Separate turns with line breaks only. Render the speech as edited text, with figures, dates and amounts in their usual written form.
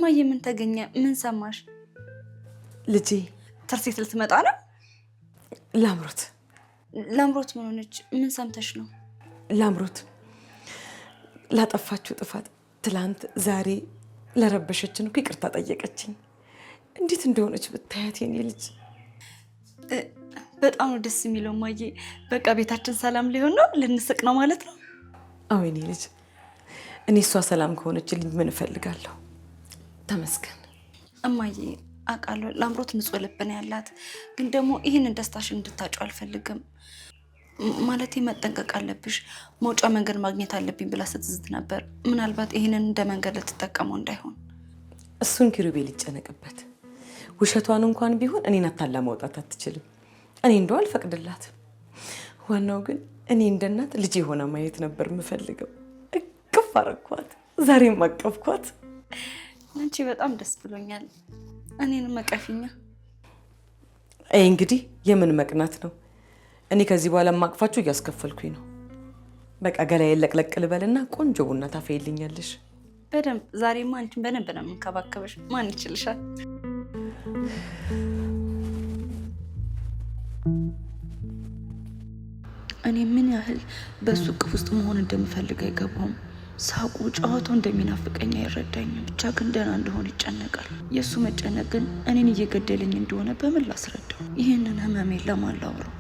እማዬ ምን ተገኘ? ምን ሰማሽ?
ልጄ
ትርሲት ልትመጣ ነው? ላምሮት ምን ሆነች? ምን ሰምተሽ ነው?
ላምሮት ላጠፋችሁ ጥፋት ትላንት ዛሬ ለረበሸችን እኮ ይቅርታ ጠየቀችኝ። እንዴት እንደሆነች ብታያት የኔ ልጅ።
በጣም ነው ደስ የሚለው እማዬ። በቃ ቤታችን ሰላም ሊሆን ነው፣ ልንስቅ ነው ማለት ነው።
አዎ የኔ ልጅ፣ እኔ እሷ ሰላም ከሆነችልኝ ምን እፈልጋለሁ? ተመስገን
እማዬ። አውቃለሁ ላምሮት ንጹህ ልብ ነው ያላት፣ ግን ደግሞ ይህንን ደስታሽን እንድታጩ አልፈልግም። ማለቴ መጠንቀቅ አለብሽ። መውጫ መንገድ ማግኘት አለብኝ ብላ ስትዝት ነበር። ምናልባት ይህንን እንደ መንገድ ልትጠቀመው እንዳይሆን።
እሱን ኪሩቤል ይጨነቅበት። ውሸቷን እንኳን ቢሆን እኔን አታላ ማውጣት አትችልም። እኔ እንደው አልፈቅድላት። ዋናው ግን እኔ እንደ እናት ልጄ ሆና ማየት ነበር የምፈልገው። እቅፍ አረኳት፣ ዛሬም አቀፍኳት።
አንቺ በጣም ደስ ብሎኛል። እኔን መቀፊኛ።
አይ እንግዲህ የምን መቅናት ነው? እኔ ከዚህ በኋላ ማቅፋችሁ እያስከፈልኩኝ ነው። በቃ ገላዬን ለቅለቅ ልበልና ቆንጆ ቡና ታፈይልኛለሽ።
በደንብ ዛሬማ አንቺን በደንብ ነው የምንከባከበሽ። ማን ይችልሻል? እኔ ምን ያህል በሱ እቅፍ ውስጥ መሆን እንደምፈልግ አይገባውም። ሳቁ ጨዋታው እንደሚናፍቀኝ አይረዳኝም። ብቻ ግን ደህና እንደሆነ ይጨነቃል። የእሱ መጨነቅ ግን እኔን እየገደለኝ እንደሆነ በምን ላስረዳው? ይህንን ህመሜን ለማን ላውራው?